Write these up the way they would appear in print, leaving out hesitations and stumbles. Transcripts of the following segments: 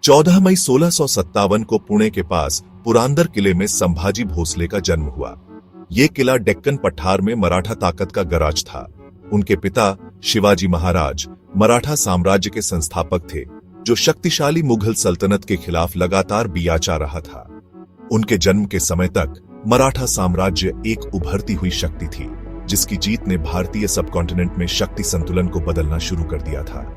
14 मई 1657 को पुणे के पास पुरांदर किले में संभाजी भोसले का जन्म हुआ। ये किला डेक्कन पठार में मराठा ताकत का गराज था। उनके पिता शिवाजी महाराज मराठा साम्राज्य के संस्थापक थे, जो शक्तिशाली मुगल सल्तनत के खिलाफ लगातार बियाचा रहा था। उनके जन्म के समय तक मराठा साम्राज्य एक उभरती हुई शक्ति थी, जिसकी जीत ने भारतीय सबकॉन्टिनेंट में शक्ति संतुलन को बदलना शुरू कर दिया था।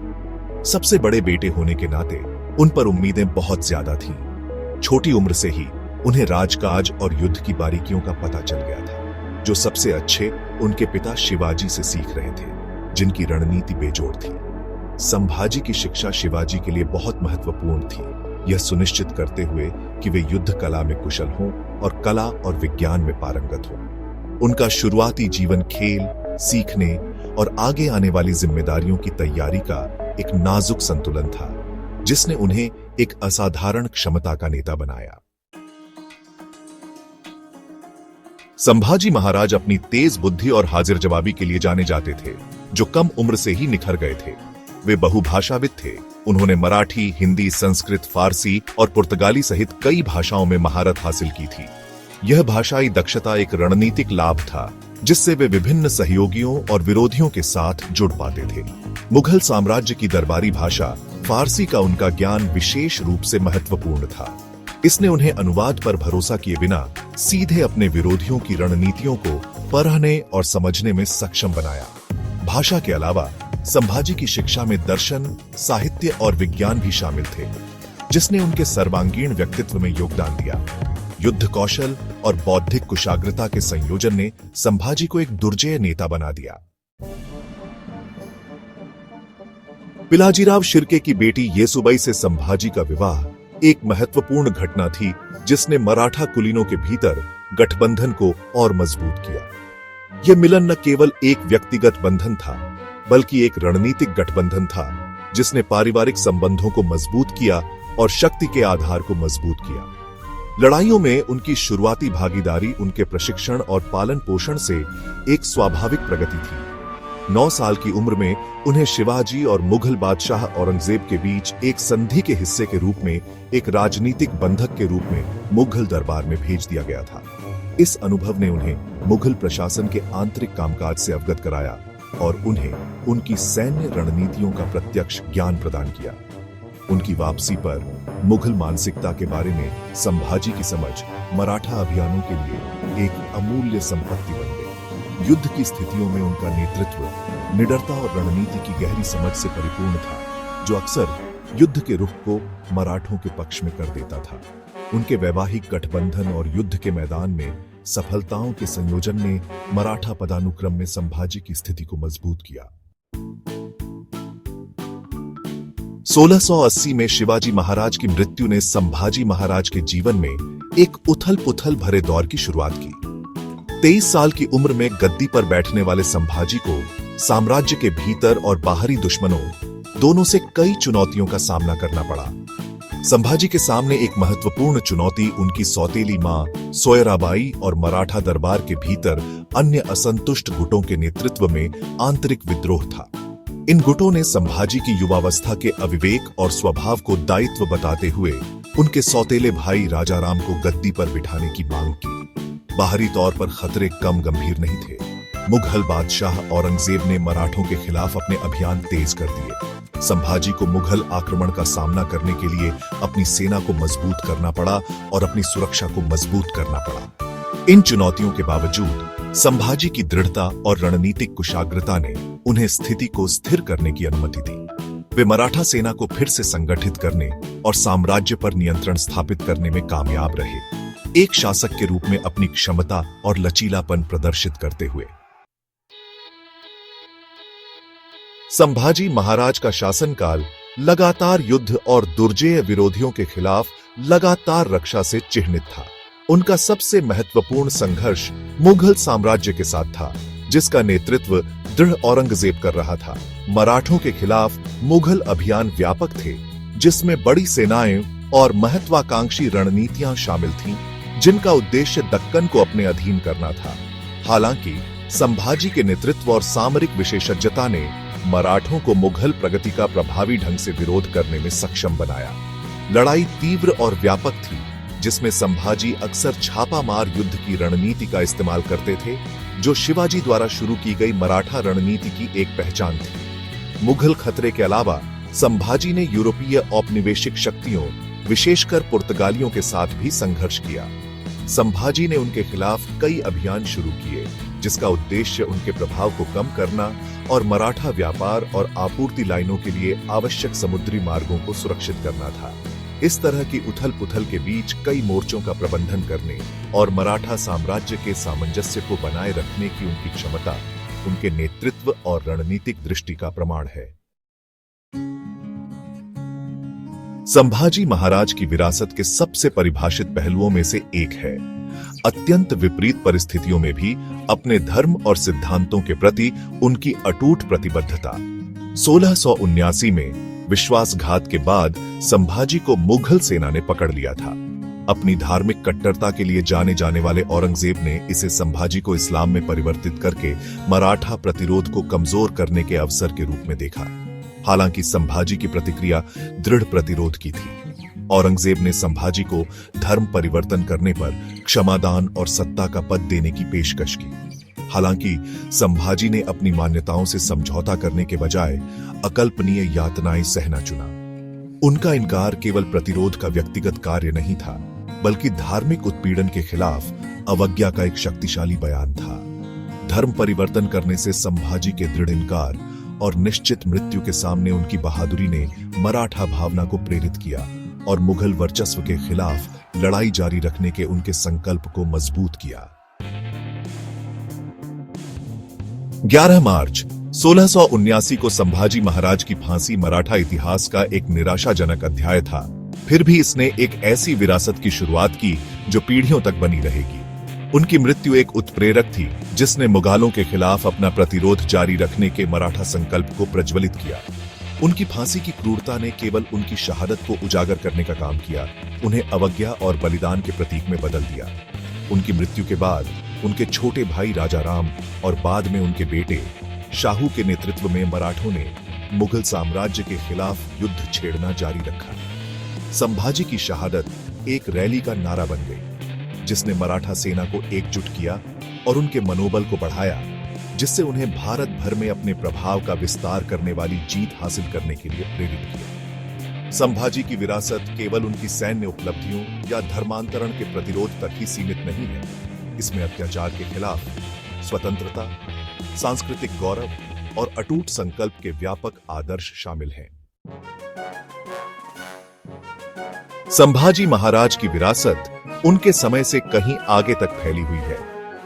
सबसे बड़े बेटे होने के नाते उन पर उम्मीदें बहुत ज्यादा थीं। छोटी उम्र से ही उन्हें राजकाज और युद्ध की बारीकियों का पता चल गया था, जो सबसे अच्छे उनके पिता शिवाजी से सीख रहे थे, जिनकी रणनीति बेजोड़ थी। संभाजी की शिक्षा शिवाजी के लिए बहुत महत्वपूर्ण थी, यह सुनिश्चित करते हुए कि वे युद्ध कला में कुशल हों और कला और विज्ञान में पारंगत हों। उनका शुरुआती जीवन खेल, सीखने और आगे आने वाली जिम्मेदारियों की तैयारी का एक नाजुक संतुलन था, जिसने उन्हें एक असाधारण क्षमता का नेता बनाया। संभाजी महाराज अपनी तेज बुद्धि और हाजिर जवाबी के लिए जाने जाते थे, जो कम उम्र से ही निखर गए थे। वे बहुभाषाविद थे। उन्होंने मराठी, हिंदी, संस्कृत, फारसी और पुर्तगाली सहित कई भाषाओं में महारत हासिल की थी। यह भाषाई दक्षता एक रणनीतिक लाभ था, जिससे वे विभिन्न सहयोगियों और विरोधियों के साथ जुड़ पाते थे। मुगल साम्राज्य की दरबारी भाषा फारसी का उनका ज्ञान विशेष रूप से महत्वपूर्ण था। इसने उन्हें अनुवाद पर भरोसा किए बिना सीधे अपने विरोधियों की रणनीतियों को पढ़ने और समझने में सक्षम बनाया। भाषा के अलावा संभाजी की शिक्षा में दर्शन, साहित्य और विज्ञान भी शामिल थे, जिसने उनके सर्वांगीण व्यक्तित्व में योगदान दिया। युद्ध कौशल और बौद्धिक कुशाग्रता के संयोजन ने संभाजी को एक दुर्जेय नेता बना दिया। पिलाजीराव शिर्के की बेटी येसुबाई से संभाजी का विवाह एक महत्वपूर्ण घटना थी, जिसने मराठा कुलीनों के भीतर गठबंधन को और मजबूत किया। यह मिलन न केवल एक व्यक्तिगत बंधन था, बल्कि एक रणनीतिक गठबंधन था, जिसने पारिवारिक संबंधों को मजबूत किया और शक्ति के आधार को मजबूत किया। लड़ाइयों में उनकी शुरुआती भागीदारी उनके प्रशिक्षण और पालन पोषण से एक स्वाभाविक प्रगति थी। 9 साल की उम्र में उन्हें शिवाजी और मुगल बादशाह औरंगजेब के बीच एक संधि के हिस्से के रूप में एक राजनीतिक बंधक के रूप में मुगल दरबार में भेज दिया गया था। इस अनुभव ने उन्हें मुगल प्रशासन के आंतरिक कामकाज से अवगत कराया और उन्हें उनकी सैन्य रणनीतियों का प्रत्यक्ष ज्ञान प्रदान किया। उनकी वापसी पर मुगल मानसिकता के बारे में संभाजी की समझ मराठा अभियानों के लिए एक अमूल्य संपत्ति बन गई। युद्ध की स्थितियों में उनका नेतृत्व निडरता और रणनीति की गहरी समझ से परिपूर्ण था, जो अक्सर युद्ध के रुख को मराठों के पक्ष में कर देता था। उनके वैवाहिक गठबंधन और युद्ध के मैदान में सफलताओं के संयोजन ने मराठा पदानुक्रम में संभाजी की स्थिति को मजबूत किया। 1680 में शिवाजी महाराज की मृत्यु ने संभाजी महाराज के जीवन में एक उथल-पुथल भरे दौर की शुरुआत की। 23 साल की उम्र में गद्दी पर बैठने वाले संभाजी को साम्राज्य के भीतर और बाहरी दुश्मनों दोनों से कई चुनौतियों का सामना करना पड़ा। संभाजी के सामने एक महत्वपूर्ण चुनौती उनकी सौतेली मां सोयराबाई और मराठा दरबार के भीतर अन्य असंतुष्ट गुटों के नेतृत्व में आंतरिक विद्रोह था। इन गुटों ने संभाजी की युवावस्था के अविवेक और स्वभाव को दायित्व बताते हुए उनके सौतेले भाई राजाराम को गद्दी पर बिठाने की मांग की। बाहरी तौर पर खतरे कम गंभीर नहीं थे। मुगल बादशाह औरंगजेब ने मराठों के खिलाफ अपने अभियान तेज कर दिए। संभाजी को मुगल आक्रमण का सामना करने के लिए अपनी सेना को मजबूत करना पड़ा और अपनी सुरक्षा को मजबूत करना पड़ा। इन चुनौतियों के बावजूद संभाजी की दृढ़ता और रणनीतिक कुशाग्रता ने उन्हें स्थिति को स्थिर करने की अनुमति दी। वे मराठा सेना को फिर से संगठित करने और साम्राज्य पर नियंत्रण स्थापित करने में कामयाब रहे, एक शासक के रूप में अपनी क्षमता और लचीलापन प्रदर्शित करते हुए। संभाजी महाराज का शासनकाल लगातार युद्ध और दुर्जेय विरोधियों के खिलाफ लगातार रक्षा से चिह्नित था। उनका सबसे महत्वपूर्ण संघर्ष मुगल साम्राज्य के साथ था, जिसका नेतृत्व दृढ़ औरंगजेब कर रहा था। मराठों के खिलाफ मुगल अभियान व्यापक थे, जिसमें बड़ी सेनाएं और महत्वाकांक्षी रणनीतियां शामिल थीं, जिनका उद्देश्य दक्कन को अपने अधीन करना था। हालांकि संभाजी के नेतृत्व और सामरिक विशेषज्ञता ने मराठों को मुगल प्रगति का प्रभावी ढंग से विरोध करने में सक्षम बनाया। लड़ाई तीव्र और व्यापक थी, जिसमें संभाजी अक्सर छापामार युद्ध की रणनीति का इस्तेमाल करते थे, जो शिवाजी द्वारा शुरू की गई मराठा रणनीति की एक पहचान थी। मुगल खतरे के अलावा संभाजी ने यूरोपीय औपनिवेशिक शक्तियों, विशेषकर पुर्तगालियों के साथ भी संघर्ष किया। संभाजी ने उनके खिलाफ कई अभियान शुरू किए, जिसका उद्देश्य उनके प्रभाव को कम करना और मराठा व्यापार और आपूर्ति लाइनों के लिए आवश्यक समुद्री मार्गों को सुरक्षित करना था। इस तरह की उथल-पुथल के बीच कई मोर्चों का प्रबंधन करने और मराठा साम्राज्य के सामंजस्य को बनाए रखने की उनकी क्षमता उनके नेतृत्व और रणनीतिक दृष्टि का प्रमाण है। संभाजी महाराज की विरासत के सबसे परिभाषित पहलुओं में से एक है अत्यंत विपरीत परिस्थितियों में भी अपने धर्म और सिद्धांतों के प्रति उनकी अटूट प्रतिबद्धता। 1679 में विश्वासघात के बाद संभाजी को मुगल सेना ने पकड़ लिया था। अपनी धार्मिक कट्टरता के लिए जाने जाने वाले औरंगजेब ने इसे संभाजी को इस्लाम में परिवर्तित करके मराठा प्रतिरोध को कमजोर करने के अवसर के रूप में देखा। हालांकि संभाजी की प्रतिक्रिया दृढ़ प्रतिरोध की थी। औरंगजेब ने संभाजी को धर्म परिवर्तन करने पर क्षमादान और सत्ता का पद देने की पेशकश की। हालांकि संभाजी ने अपनी मान्यताओं से समझौता करने के बजाय अकल्पनीय यातनाएं सहना चुना। उनका इनकार केवल प्रतिरोध का व्यक्तिगत कार्य नहीं था, बल्कि धार्मिक उत्पीड़न के खिलाफ अवज्ञा का एक शक्तिशाली बयान था। धर्म परिवर्तन करने से संभाजी के दृढ़ इनकार और निश्चित मृत्यु के सामने उनकी बहादुरी ने मराठा भावना को प्रेरित किया और मुगल वर्चस्व के खिलाफ लड़ाई जारी रखने के उनके संकल्प को मजबूत किया। 11 मार्च 1679 को संभाजी महाराज की फांसी मराठा इतिहास का एक निराशाजनक अध्याय था। फिर भी इसने एक ऐसी विरासत की शुरुआत की जो पीढ़ियों तक बनी रहेगी। उनकी मृत्यु एक उत्प्रेरक थी, जिसने मुगलों के खिलाफ अपना प्रतिरोध जारी रखने के मराठा संकल्प को प्रज्वलित किया। उनकी फांसी की क्रूरता ने केवल उनकी शहादत को उजागर करने का काम किया, उन्हें अवज्ञा और बलिदान के प्रतीक में बदल दिया। उनकी मृत्यु के बाद उनके छोटे भाई राजा राम और बाद में उनके बेटे शाहू के नेतृत्व में मराठों ने मुगल साम्राज्य के खिलाफ युद्ध छेड़ना जारी रखा। संभाजी की शहादत एक रैली का नारा बन गई, जिसने मराठा सेना को एकजुट किया और उनके मनोबल को बढ़ाया, जिससे उन्हें भारत भर में अपने प्रभाव का विस्तार करने वाली जीत हासिल करने के लिए प्रेरित किया। संभाजी की विरासत केवल उनकी सैन्य उपलब्धियों या धर्मांतरण के प्रतिरोध तक ही सीमित नहीं है। इसमें अत्याचार के खिलाफ स्वतंत्रता, सांस्कृतिक गौरव और अटूट संकल्प के व्यापक आदर्श शामिल हैं। संभाजी महाराज की विरासत उनके समय से कहीं आगे तक फैली हुई है,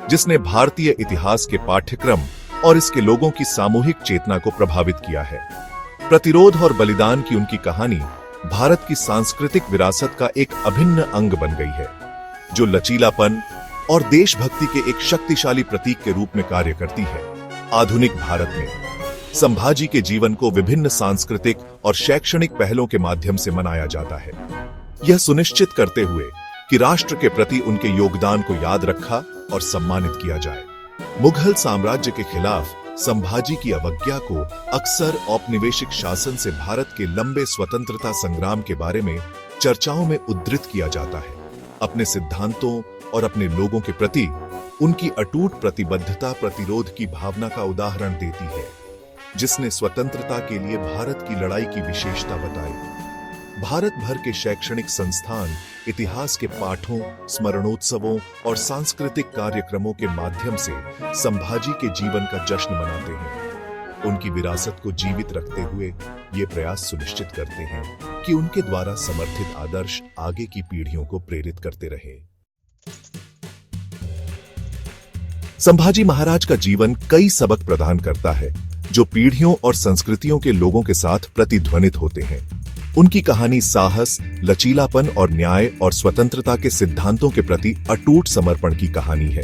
जिसने भारतीय इतिहास के पाठ्यक्रम और इसके लोगों की सामूहिक चेतना को प्रभावित किया है। प्रतिरोध और बलिदान की उनकी कहानी भारत की सांस्कृतिक विरासत का एक अभिन्न अंग बन गई है, जो लचीलापन और देशभक्ति के एक शक्तिशाली प्रतीक के रूप में कार्य करती है। आधुनिक भारत में संभाजी के जीवन को विभिन्न सांस्कृतिक और शैक्षणिक पहलों के माध्यम से मनाया जाता है, यह सुनिश्चित करते हुए कि राष्ट्र के प्रति उनके योगदान को याद रखा और सम्मानित किया जाए। मुगल साम्राज्य के खिलाफ संभाजी की अवज्ञा को अक्सर औपनिवेशिक शासन से भारत के लंबे स्वतंत्रता संग्राम के बारे में चर्चाओं में उद्धृत किया जाता है। अपने सिद्धांतों और अपने लोगों के प्रति उनकी अटूट प्रतिबद्धता प्रतिरोध की भावना का उदाहरण देती है, जिसने स्वतंत्रता के लिए भारत की लड़ाई की विशेषता बताई। भारत भर के शैक्षणिक संस्थान इतिहास के पाठों, स्मरणोत्सवों और सांस्कृतिक कार्यक्रमों के माध्यम से संभाजी के जीवन का जश्न मनाते हैं। उनकी विरासत को जीवित रखते हुए ये प्रयास सुनिश्चित करते हैं कि उनके द्वारा समर्थित आदर्श आगे की पीढ़ियों को प्रेरित करते रहे। संभाजी महाराज का जीवन कई सबक प्रदान करता है, जो पीढ़ियों और संस्कृतियों के लोगों के साथ प्रतिध्वनित होते हैं। उनकी कहानी साहस, लचीलापन और न्याय और स्वतंत्रता के सिद्धांतों के प्रति अटूट समर्पण की कहानी है।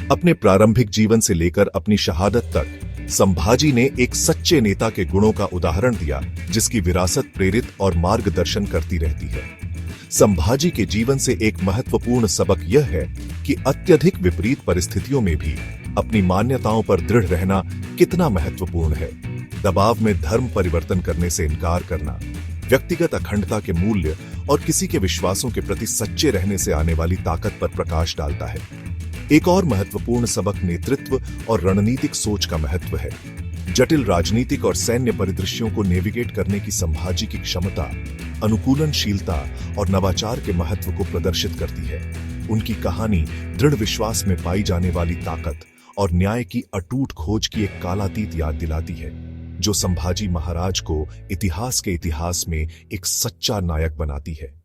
अपने प्रारंभिक जीवन से लेकर अपनी शहादत तक संभाजी ने एक सच्चे नेता के गुणों का उदाहरण दिया, जिसकी विरासत प्रेरित और मार्गदर्शन करती रहती है। संभाजी के जीवन से एक महत्वपूर्ण सबक यह है कि अत्यधिक विपरीत परिस्थितियों में भी अपनी मान्यताओं पर दृढ़ रहना कितना महत्वपूर्ण है। दबाव में धर्म परिवर्तन करने से इनकार करना, व्यक्तिगत अखंडता के मूल्य और किसी के विश्वासों के प्रति सच्चे रहने से आने वाली ताकत पर प्रकाश डालता है। एक और महत्वपूर्ण सबक नेतृत्व और रणनीतिक सोच का महत्व है। जटिल राजनीतिक और सैन्य परिदृश्यों को नेविगेट करने की संभाजी की क्षमता, अनुकूलनशीलता और नवाचार के महत्व को प्रदर्शित करती है। उनकी कहानी दृढ़ विश्वास में पाई जाने वाली ताकत और न्याय की अटूट खोज की एक कालातीत याद दिलाती है, जो संभाजी महाराज को इतिहास में एक सच्चा नायक बनाती है।